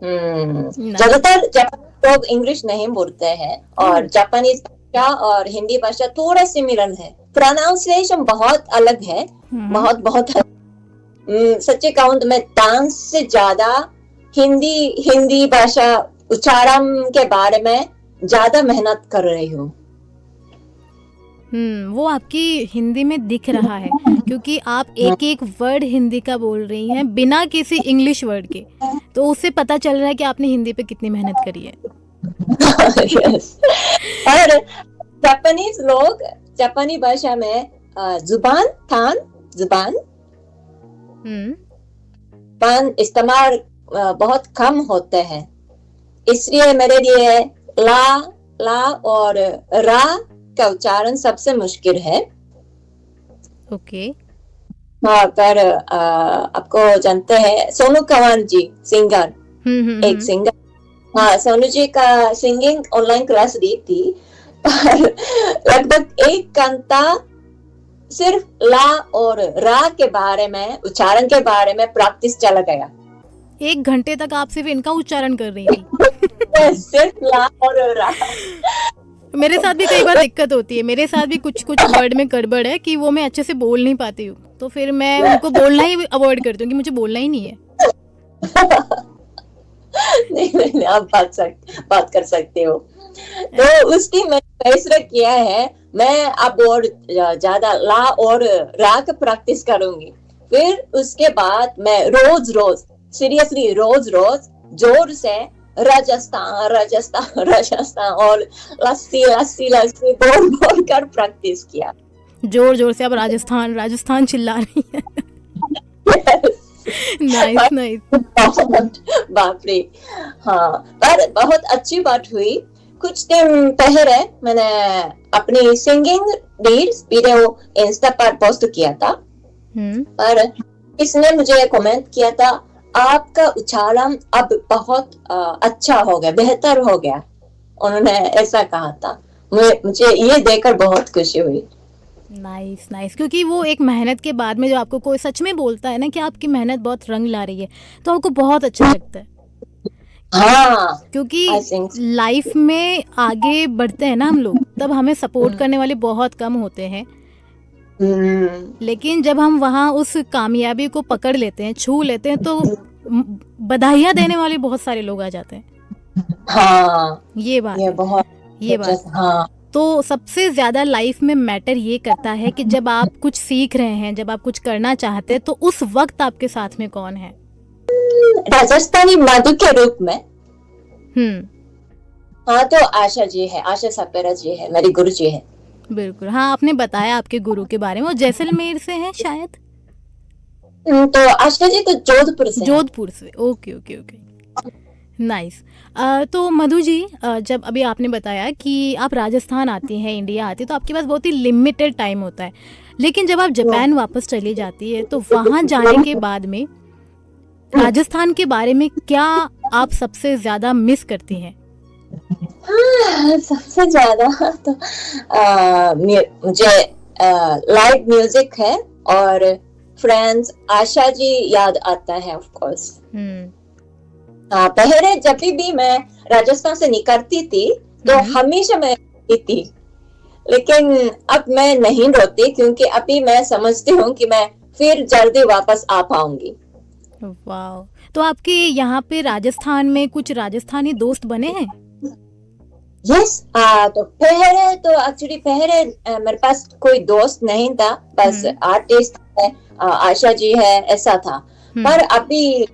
ज्यादातर जापानी लोग इंग्लिश नहीं बोलते हैं और जापानीज भाषा और हिंदी भाषा थोड़ा सिमिलर है, प्रोनाउंसिएशन बहुत अलग है, बहुत सच्चे कहूं तो मैं डांस से ज्यादा हिंदी भाषा उच्चारण के बारे में ज्यादा मेहनत कर रही हूँ। वो आपकी हिंदी में दिख रहा है, क्योंकि आप एक एक वर्ड हिंदी का बोल रही हैं बिना किसी इंग्लिश वर्ड के, तो उससे पता चल रहा है कि आपने हिंदी पे कितनी मेहनत करी है। yes. और जापानीज लोग जापानी भाषा में जुबान इस्तेमाल बहुत कम होते हैं, इसलिए मेरे लिए ला और रा का उच्चारण सबसे मुश्किल है। ओके। हाँ, पर आपको जानते हैं सोनू कवल जी, सिंगर, एक सिंगर। हाँ, सोनू जी का सिंगिंग ऑनलाइन क्लास दी थी, पर लगभग 1 घंटा सिर्फ ला और रा के बारे में, उच्चारण के बारे में प्रैक्टिस चला गया। 1 घंटे तक आप सिर्फ इनका उच्चारण कर रही थी? सिर्फ ला और रा। मेरे साथ भी कई बार दिक्कत होती है, मेरे साथ भी कुछ वर्ड में गड़बड़ है कि वो मैं अच्छे से बोल नहीं पाती हूँ, तो फिर मैं उनको बोलना ही अवॉइड करती हूँ कि मुझे बोलना ही नहीं है। नहीं, आप बात कर सकते हो। तो उस दिन मैंने फैसला किया है, मैं अब और ज्यादा ला और रा का प्रैक्टिस करूंगी। फिर उसके बाद मैं रोज सीरियसली रोज जोर से राजस्थान और लस्सी बोल कर प्रैक्टिस किया। जोर से अब राजस्थान चिल्ला रही है। नाइस। बाप रे। हाँ, पर बहुत अच्छी बात हुई। कुछ दिन पहले मैंने अपनी सिंगिंग रील्स वीडियो इंस्टा पर पोस्ट किया था, पर इसने मुझे कमेंट किया था, आपका उच्चारण अब बहुत अच्छा हो गया, बेहतर हो गया। उन्होंने ऐसा कहा था। मुझे ये देखकर बहुत खुशी हुई। नाइस, क्योंकि वो एक मेहनत के बाद में जो आपको कोई सच में बोलता है ना कि आपकी मेहनत बहुत रंग ला रही है, तो आपको बहुत अच्छा लगता है। हाँ, क्योंकि लाइफ में आगे बढ़ते हैं ना हम लोग, तब हमें सपोर्ट करने वाले बहुत कम होते हैं, लेकिन जब हम वहाँ उस कामयाबी को पकड़ लेते हैं, छू लेते हैं, तो बधाइयाँ देने वाले बहुत सारे लोग आ जाते हैं। हाँ, ये बात। हाँ। तो सबसे ज्यादा लाइफ में मैटर ये करता है कि जब आप कुछ सीख रहे हैं, जब आप कुछ करना चाहते हैं, तो उस वक्त आपके साथ में कौन है? राजस्थानी मधु के रूप में हाँ, तो आशा जी है, आशा सपेरा जी है, मेरी गुरु जी है। बिल्कुल, हाँ, आपने बताया आपके गुरु के बारे में, वो जैसलमेर से हैं शायद। तो आशा जी तो जोधपुर से। ओके। नाइस। तो मधु जी, जब अभी आपने बताया कि आप राजस्थान आती हैं, इंडिया आती हैं, तो आपके पास बहुत ही लिमिटेड टाइम होता है, लेकिन जब आप जापान वापस चली जाती है, तो वहाँ जाने के बाद में राजस्थान के बारे में क्या आप सबसे ज्यादा मिस करती हैं? सबसे ज्यादा तो मुझे लाइव म्यूजिक है और फ्रेंड्स, आशा जी याद आता है ऑफ कोर्स। पहले जब भी मैं राजस्थान से निकलती थी तो हमेशा मैं रोती थी, लेकिन अब मैं नहीं रोती, क्योंकि अभी मैं समझती हूँ कि मैं फिर जल्दी वापस आ पाऊंगी। वाह, तो आपके यहाँ पे राजस्थान में कुछ राजस्थानी दोस्त बने हैं? यस, तो पहले मेरे पास कोई दोस्त नहीं था, बस आर्टिस्ट है, आशा जी है, ऐसा था। पर अभी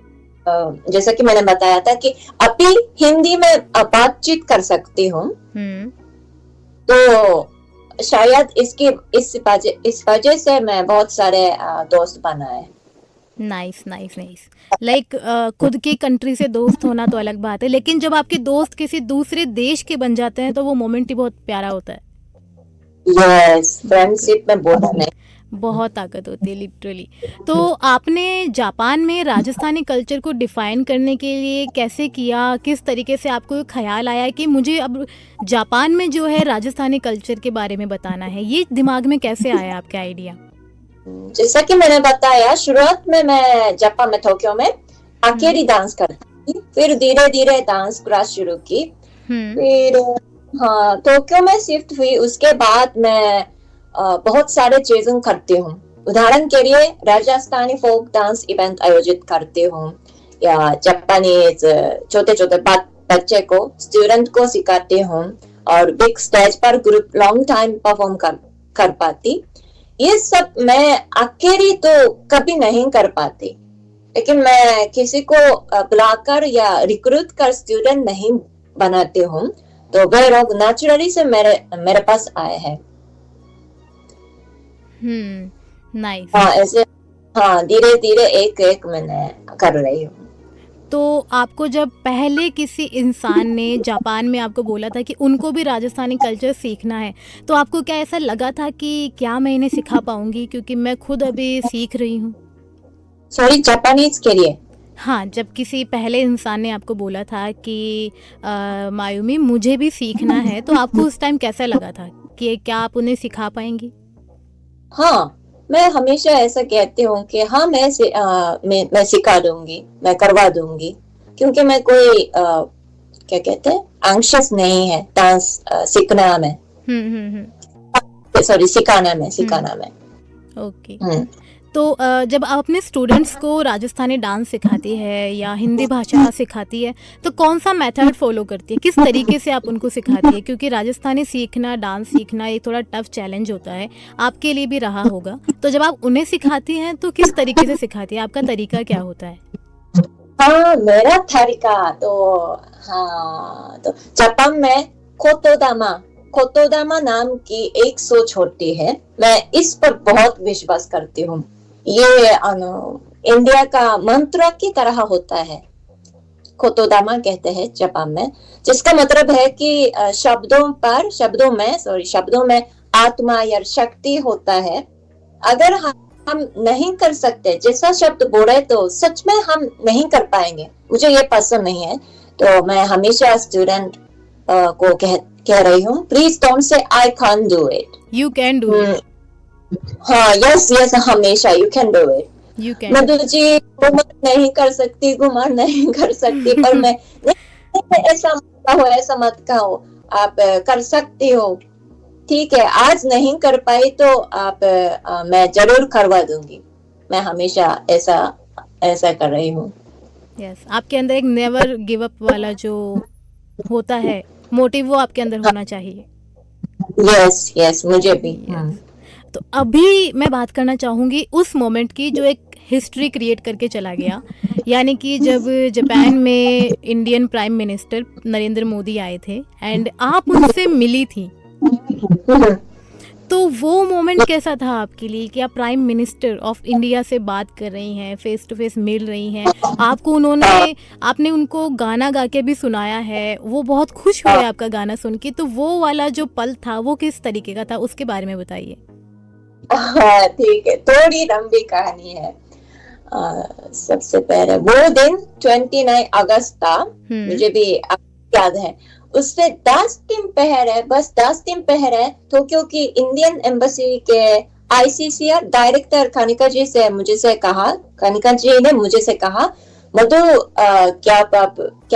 जैसा कि मैंने बताया था कि अभी हिंदी में बातचीत कर सकती हूँ, तो शायद इस वजह से मैं बहुत सारे दोस्त बनाए। नाइस। लाइक खुद की कंट्री से दोस्त होना तो अलग बात है, लेकिन जब आपके दोस्त किसी दूसरे देश के बन जाते हैं तो वो मोमेंट ही बहुत प्यारा होता है। यस, फ्रेंडशिप में बहुत ताकत होती है, लिटरली। तो आपने जापान में राजस्थानी कल्चर को डिफाइन करने के लिए कैसे किया? किस तरीके से आपको ख्याल आया कि मुझे अब जापान में जो है राजस्थानी कल्चर के बारे में बताना है? ये दिमाग में कैसे आया आपका आइडिया? जैसा कि मैंने बताया, शुरुआत में मैं जापान में टोक्यो में अकेली डांस करती थी, फिर धीरे धीरे डांस क्लास शुरू की, फिर टोक्यो में शिफ्ट हुई। उसके बाद मैं बहुत सारे चीजें करती हूँ। उदाहरण के लिए राजस्थानी फोक डांस इवेंट आयोजित करती हूँ, या जापानीज छोटे छोटे बच्चे को, स्टूडेंट को सिखाती हूँ, और बिग स्टेज पर ग्रुप लॉन्ग टाइम परफॉर्म कर पाती। ये सब मैं अकेली तो कभी नहीं कर पाती, लेकिन मैं किसी को बुलाकर या रिक्रूट कर स्टूडेंट नहीं बनाती हूँ, तो वे लोग नेचुरली से मेरे पास आए हैं। नाइस। ऐसे धीरे धीरे एक मैंने कर रही हूँ। तो आपको जब पहले किसी इंसान ने जापान में आपको बोला था कि उनको भी राजस्थानी कल्चर सीखना है, तो आपको क्या ऐसा लगा था कि क्या मैं इन्हें सिखा पाऊंगी, क्योंकि मैं खुद अभी सीख रही हूँ? सॉरी, जापानीज के लिए? हाँ, जब किसी पहले इंसान ने आपको बोला था कि मायूमी मुझे भी सीखना है, तो आपको उस टाइम कैसा लगा था कि क्या आप उन्हें सिखा पाएंगी? हाँ, मैं हमेशा ऐसा कहती हूँ कि हाँ, मैं सिखा दूंगी, मैं करवा दूंगी, क्योंकि मैं कोई क्या कहते हैं, एंग्शियस नहीं है डांस सीखना में, सॉरी सिखाना में। ओके। तो जब आप अपने स्टूडेंट्स को राजस्थानी डांस सिखाती है या हिंदी भाषा सिखाती है, तो कौन सा मेथड फॉलो करती है, किस तरीके से आप उनको सिखाती है? क्योंकि राजस्थानी सीखना, डांस सीखना एक थोड़ा टफ चैलेंज होता है, आपके लिए भी रहा होगा। तो जब आप उन्हें सिखाती हैं तो किस तरीके से सिखाती है, आपका तरीका क्या होता है? हाँ, मेरा तरीका तो जापान में कोतोदामा नाम की एक सोच होती है, मैं इस पर बहुत विश्वास करती हूँ। ये इंडिया का मंत्र की तरह होता है, कोतोदामा कहते हैं जापान में, जिसका मतलब है कि शब्दों में आत्मा या शक्ति होता है। अगर हम नहीं कर सकते, जैसा शब्द बोले तो सच में हम नहीं कर पाएंगे, मुझे ये पसंद नहीं है। तो मैं हमेशा स्टूडेंट को कह रही हूँ, please don't say I can't do it, you can do it. हाँ, यस, हमेशा you can do it. Madhu ji घुमार नहीं कर सकती, पर मैं ऐसा मत कहो, आप कर सकती हो, ठीक है। आज नहीं कर पाई तो मैं जरूर करवा दूंगी, मैं हमेशा ऐसा कर रही हूँ। यस, आपके अंदर एक नेवर गिव अप वाला जो होता है मोटिव, वो आपके अंदर होना चाहिए। यस, मुझे भी। तो अभी मैं बात करना चाहूंगी उस मोमेंट की जो एक हिस्ट्री क्रिएट करके चला गया, यानी कि जब जापान में Indian prime minister Narendra Modi आए थे एंड आप उनसे मिली थी, तो वो मोमेंट कैसा था आपके लिए कि आप प्राइम मिनिस्टर ऑफ इंडिया से बात कर रही हैं, फेस टू फेस मिल रही हैं, आपने उनको गाना गा के भी सुनाया है, वो बहुत खुश हुए आपका गाना सुन के, तो वो वाला जो पल था वो किस तरीके का था, उसके बारे में बताइए। हाँ, ठीक है, थोड़ी लंबी कहानी है। सबसे पहले वो दिन 29 अगस्त था, मुझे भी याद है। उससे 10 दिन पहले टोक्यो की इंडियन एम्बेसी के ICCR डायरेक्टर कनिका जी ने मुझे से कहा, मधु, क्या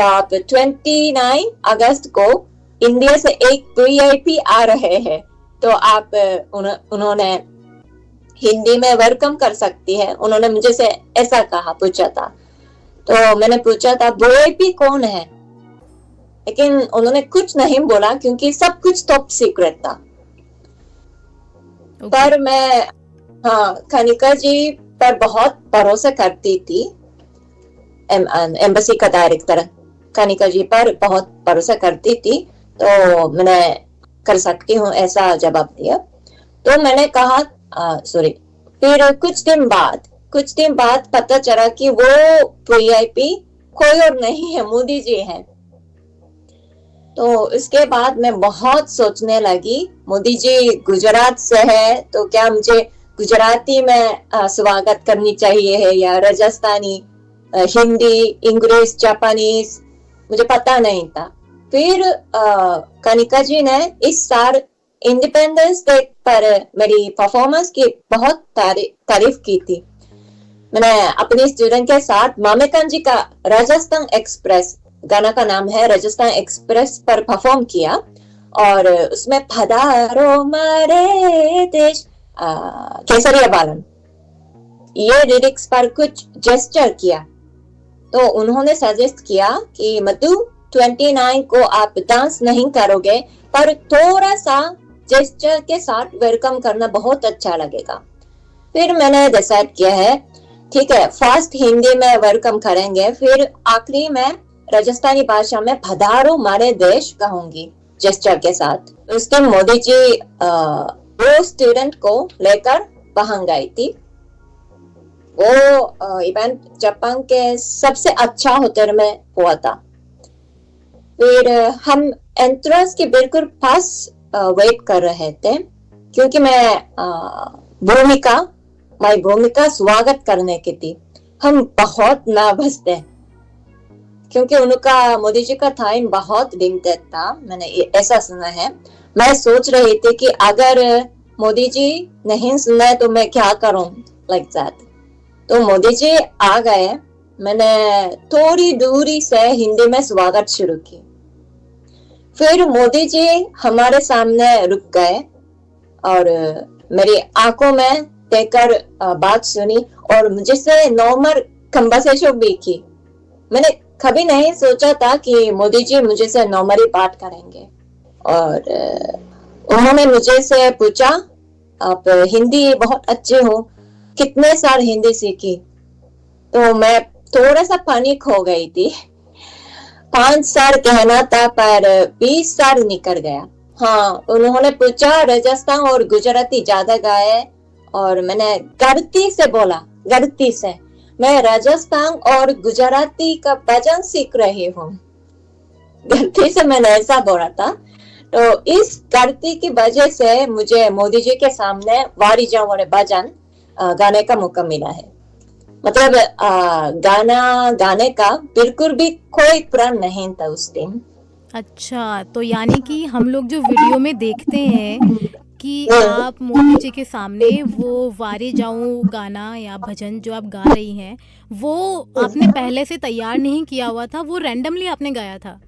आप 29 अगस्त को इंडिया से एक VIP आ रहे हैं, तो आप उन्होंने हिंदी में वेलकम कर सकती है। उन्होंने मुझे से ऐसा पूछा था, तो मैंने पूछा था VIP कौन है, लेकिन उन्होंने कुछ नहीं बोला क्योंकि सब कुछ टॉप सीक्रेट था। पर मैं कनिका जी पर बहुत भरोसा करती थी, एम्बेसी का डायरेक्टर कनिका जी पर बहुत भरोसा करती थी, तो मैंने कर सकती हूँ ऐसा जवाब दिया। तो मैंने कहा फिर कुछ दिन बाद पता चला कि वो VIP कोई और नहीं है, मोदी जी हैं। तो इसके बाद मैं बहुत सोचने लगी, मोदी जी गुजरात से है, तो क्या मुझे गुजराती में स्वागत करनी चाहिए है या राजस्थानी, हिंदी, इंग्लिश, जापानीज, मुझे पता नहीं था। फिर कनिका जी ने इस साल इंडिपेंडेंस डे पर मेरी परफॉर्मेंस की बहुत तारीफ की थी। मैंने अपने स्टूडेंट के साथ मामेकन जी का राजस्थान एक्सप्रेस, गाना का नाम है राजस्थान एक्सप्रेस, पर परफॉर्म किया, और उसमें पधारो मारे देश, केसरिया बालन, ये लिरिक्स पर कुछ जेस्चर किया। तो उन्होंने सजेस्ट किया कि मधु, 29 को आप डांस नहीं करोगे, पर थोड़ा सा जेस्चर के साथ वेलकम करना बहुत अच्छा लगेगा। फिर मैंने डिसाइड किया है, ठीक है, फर्स्ट हिंदी में वेलकम करेंगे, फिर आखिरी में राजस्थानी भाषा में पधारो मारे देश कहूंगी जेस्चर के साथ। उसके मोदी जी वो स्टूडेंट को लेकर वहां गई थी। वो इवेंट जापान के सबसे अच्छा होटल में हुआ था। फिर हम एंट्रेंस के बिल्कुल पास वेट कर रहे थे, क्योंकि माई भूमिका स्वागत करने की थी। हम बहुत नर्वस थे, क्योंकि उनका मोदी जी का टाइम बहुत लिमिटेड था, मैंने ऐसा सुना है। मैं सोच रही थी कि अगर मोदी जी नहीं सुना तो मैं क्या करूं, लाइक दैट। तो मोदी जी आ गए, मैंने थोड़ी दूरी से हिंदी में स्वागत शुरू की। फिर मोदी जी हमारे सामने रुक गए और मेरी आंखों में देखकर बात सुनी और मुझसे नॉर्मल कन्वर्सेशन भी की। मैंने कभी नहीं सोचा था कि मोदी जी मुझे से नॉर्मली बात करेंगे। और उन्होंने मुझे से पूछा, आप हिंदी बहुत अच्छे हो, कितने साल हिंदी सीखी? तो मैं थोड़ा सा पैनिक हो गई थी। 5 साल कहना था पर 20 साल निकल गया। हाँ, उन्होंने पूछा राजस्थान और गुजराती ज्यादा गाए, और मैंने गलती से बोला, गलती से मैं राजस्थान और गुजराती का भजन सीख रही हूँ। गलती से मैंने ऐसा बोला था। तो इस गलती की वजह से मुझे मोदी जी के सामने वारी जाऊं वाले भजन गाने का मौका मिला है। मतलब गाना गाने का बिल्कुल भी कोई प्रण नहीं था उस दिन। अच्छा, तो यानी कि हम लोग जो वीडियो में देखते हैं कि आप मोदी जी के सामने वो वारे जाऊं गाना या भजन जो आप गा रही हैं, वो आपने पहले से तैयार नहीं किया हुआ था, वो रैंडमली आपने गाया था?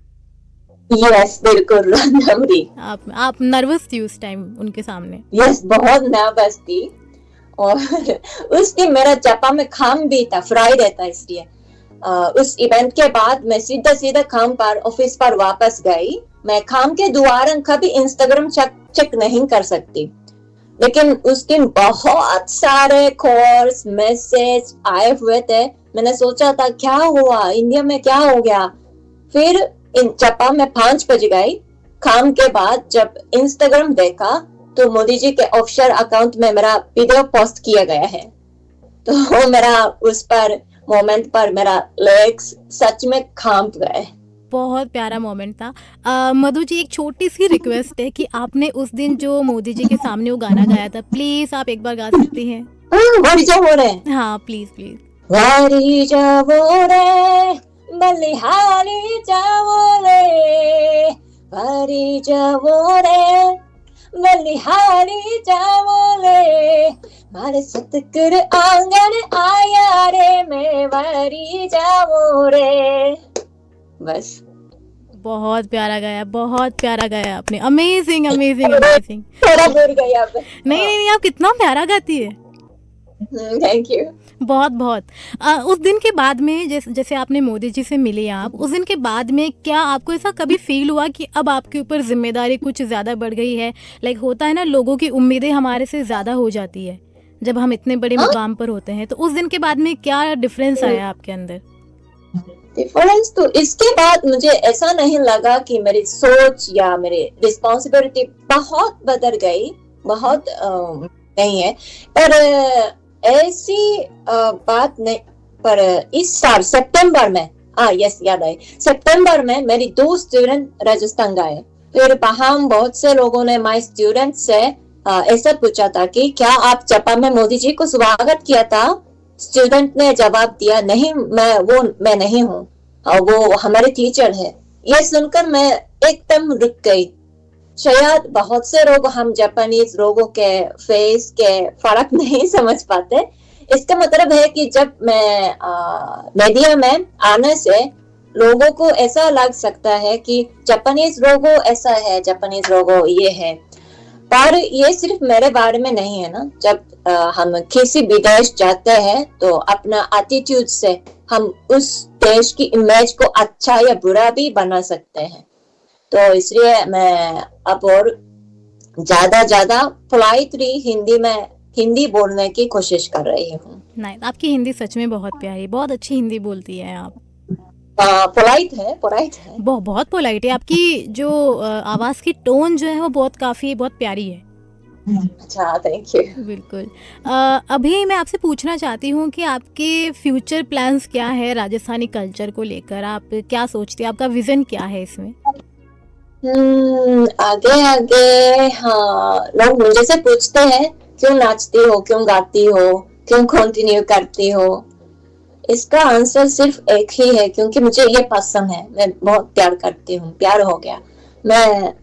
यस, बिल्कुल रैंडमली। आप नर्वस थी उस टाइम उनके सामने? यस, बहुत नर्वस थी। और उस दिन मेरा जापान में काम भी था, फ्राइडे था, इसलिए उस इवेंट के बाद मैं सीधा काम पर ऑफिस पर वापस गई। मैं काम के दौरान कभी इंस्टाग्राम चेक नहीं कर सकती, लेकिन उस दिन बहुत सारे कॉल्स मैसेज आए हुए थे। मैंने सोचा था क्या हुआ, इंडिया में क्या हो गया। फिर जापान में 5 बज गई। काम के बाद जब इंस्टाग्राम देखा तो मोदी जी के ऑफिशियल अकाउंट में मेरा वीडियो पोस्ट किया गया है। तो मेरा उस पर मोमेंट पर मेरा लेग्स सच में कांप गए। बहुत प्यारा मोमेंट था। मधु जी, एक छोटी सी रिक्वेस्ट है कि आपने उस दिन जो मोदी जी के सामने वो गाना गाया था, प्लीज आप एक बार गा सकती हैं? वारी जाओ रे। हाँ, प्लीज प्लीज। वारी जाओ रे, बलिहारी जाओ रे, वारी जाओ रे, बलिहारी जाओ रे, मारे सतगुरु आंगन आया रे, मैं वारी जाओ रे। बस। बहुत प्यारा गाया, बहुत प्यारा गाया आपने। Amazing amazing amazing. थोड़ा भूल गई आप। नहीं, आप कितना प्यारा गाती है। Thank you. बहुत बहुत। उस दिन के बाद में जैसे आपने मोदी जी से मिले, आप उस दिन के बाद में क्या आपको ऐसा कभी फील हुआ कि अब आपके ऊपर जिम्मेदारी कुछ ज़्यादा बढ़ गई है? लाइक होता है ना, लोगों की उम्मीदें हमारे से ज़्यादा हो जाती है जब हम इतने बड़े मुकाम पर होते हैं। तो उस दिन के बाद में क्या डिफरेंस आया आपके अंदर? डिफरेंस तो इसके बाद मुझे ऐसा नहीं लगा कि मेरी सोच या मेरी रिस्पॉन्सिबिलिटी बहुत बदल गई, बहुत नहीं है। पर ऐसी बात नहीं। पर इस साल सितंबर में, यस याद आए, सितंबर में मेरी 2 स्टूडेंट राजस्थान गए। फिर वहां बहुत से लोगों ने माय स्टूडेंट से ऐसा पूछा था कि क्या आप जापान में मोदी जी को स्वागत किया था? स्टूडेंट ने जवाब दिया, नहीं, मैं नहीं हूँ, वो हमारे टीचर है। ये सुनकर मैं एकदम रुक गई। शायद बहुत से लोग हम जापानीज लोगों के फेस के फर्क नहीं समझ पाते। इसका मतलब है कि जब मैं मीडिया में आने से लोगों को ऐसा लग सकता है कि जापानीज लोगों ऐसा है, जापानीज लोगों ये है। पर ये सिर्फ मेरे बारे में नहीं है ना। जब हम किसी विदेश जाते हैं तो अपना एटीट्यूड से हम उस देश की इमेज को अच्छा या बुरा भी बना सकते हैं। तो इसलिए मैं अब और ज्यादा पोलाइटली हिंदी बोलने की कोशिश कर रही हूँ। नहीं, आपकी हिंदी सच में बहुत प्यारी, बहुत अच्छी हिंदी बोलती है आप। पोलाइट है। बहुत पोलाइट है। आपकी जो आवाज़ की टोन जो है वो बहुत प्यारी है। अच्छा, थैंक यू। बिल्कुल। अभी मैं आपसे पूछना चाहती हूँ कि आपके फ्यूचर प्लान्स क्या है राजस्थानी कल्चर को लेकर? आप क्या सोचते हैं? आपका विज़न क्या है इसमें? आगे आगे, हाँ, लोग मुझे से पूछते हैं क्यों नाचती हो, क्यों गाती हो, क्यों कंटिन्यू करती हो। इसका आंसर सिर्फ एक ही है, क्योंकि मुझे ये पसंद है, मैं बहुत प्यार करती हूँ, प्यार हो गया। मैं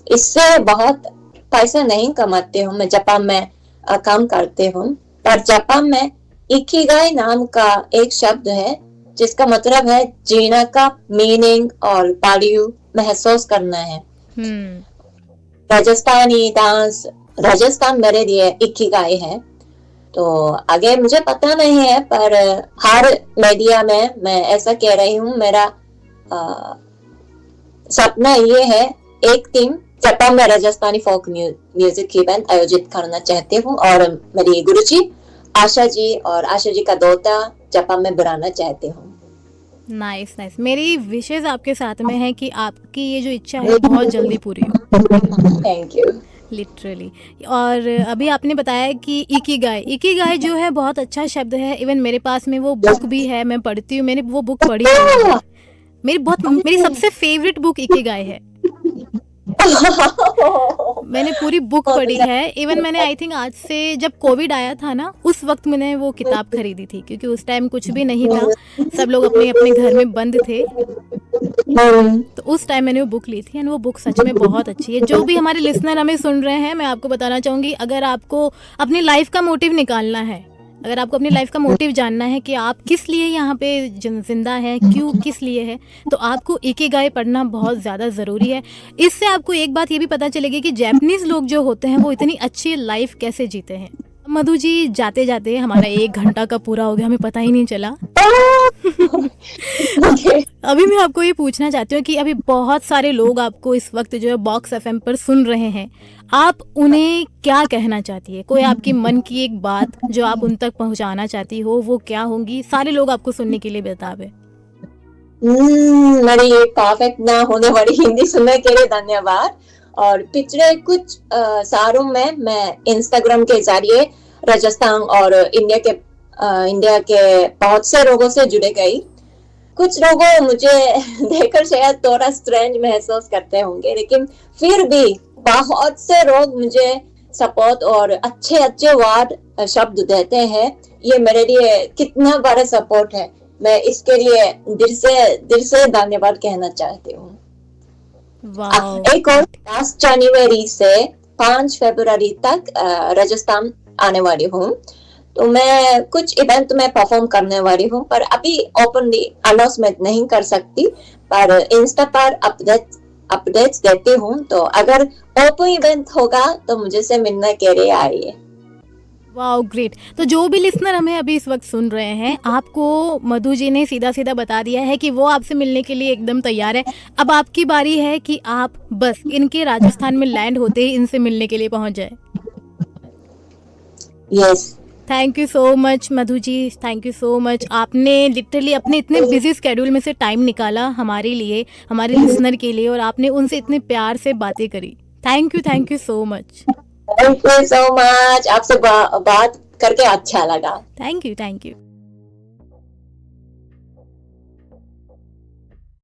इससे बहुत पैसा नहीं कमाती हूँ। मैं जापान में काम करती हूँ, पर जापान में इकिगाई नाम का एक शब्द है जिसका मतलब है जीना का मीनिंग और वैल्यू महसूस करना है। राजस्थानी डांस, राजस्थान मेरे लिए इकिगाई है। तो आगे मुझे पता नहीं है, पर हर मीडिया में मैं ऐसा कह रही हूँ। मेरा सपना ये है, एक दिन जापान में राजस्थानी फोक म्यूजिक इवेंट आयोजित करना चाहती हूँ, और मेरी गुरुजी आशा जी और आशा जी का दोता जापान में बुलाना चाहती हूँ। Nice nice. मेरी विशेष आपके साथ में है कि आपकी ये जो इच्छा है बहुत जल्दी पूरी हो। Thank you. लिटरली। और अभी आपने बताया कि इकिगाई जो है बहुत अच्छा शब्द है। इवन मेरे पास में वो बुक भी है, मैं पढ़ती हूँ, मैंने वो बुक पढ़ी है। मेरी सबसे फेवरेट बुक इकिगाई है। मैंने पूरी बुक पढ़ी है। इवन मैंने आई थिंक आज से, जब कोविड आया था ना, उस वक्त मैंने वो किताब खरीदी थी, क्योंकि उस टाइम कुछ भी नहीं था, सब लोग अपने अपने घर में बंद थे। तो उस टाइम मैंने वो बुक ली थी, एंड वो बुक सच में बहुत अच्छी है। जो भी हमारे लिसनर हमें सुन रहे हैं, मैं आपको बताना चाहूँगी, अगर आपको अपनी लाइफ का मोटिव निकालना है, अगर आपको अपनी लाइफ का मोटिव जानना है कि आप किस लिए यहाँ पे जिंदा हैं, क्यों, किस लिए है, तो आपको इकिगाई पढ़ना बहुत ज़्यादा ज़रूरी है। इससे आपको एक बात ये भी पता चलेगी कि जापानीज़ लोग जो होते हैं वो इतनी अच्छी लाइफ कैसे जीते हैं। मधु जी, जाते जाते हमारा 1 घंटा का पूरा हो गया, हमें पता ही नहीं चला। अभी मैं आपको ये पूछना चाहती हूँ कि अभी बहुत सारे लोग आपको इस वक्त जो है बॉक्स एफएम पर सुन रहे हैं, आप उन्हें क्या कहना चाहती है? कोई आपकी मन की एक बात जो आप उन तक पहुँचाना चाहती हो, वो क्या होंगी? सारे लोग आपको सुनने के लिए बेताब है। मेरी ये परफेक्ट ना होने वाली हिंदी सुनने के लिए धन्यवाद। और पिछले कुछ सालों में मैं इंस्टाग्राम के जरिए राजस्थान और इंडिया के बहुत से लोगों से जुड़े गई। कुछ लोगों मुझे देखकर शायद थोड़ा स्ट्रेंज महसूस करते होंगे, लेकिन फिर भी बहुत से लोग मुझे सपोर्ट और अच्छे अच्छे वर्ड शब्द देते हैं। ये मेरे लिए कितना बड़ा सपोर्ट है। मैं इसके लिए दिल से धन्यवाद कहना चाहती हूँ। एक और 10 जनवरी से 5 फरवरी तक राजस्थान आने वाली हूँ। तो मैं कुछ इवेंट में परफॉर्म करने वाली हूँ, पर अभी ओपनली अनाउंसमेंट नहीं कर सकती, पर इंस्टा पर अपडेट्स देती हूँ। तो अगर ओपन इवेंट होगा तो मुझे से मिलने के लिए आइए। Wow, great. तो जो भी लिसनर हमें अभी इस वक्त सुन रहे हैं, आपको मधु जी ने सीधा सीधा बता दिया है कि वो आपसे मिलने के लिए एकदम तैयार है। अब आपकी बारी है कि आप बस इनके राजस्थान में लैंड होते ही इनसे मिलने के लिए पहुंच जाए। Yes. Thank you so much Madhu ji, thank you so much. आपने लिटरली अपने इतने बिजी स्केड्यूल में से टाइम निकाला हमारे लिए, हमारे लिसनर के लिए, और आपने उनसे इतने प्यार से बातें करी। Thank you so much. Thank you so much. आपसे बात करके अच्छा लगा। Thank you.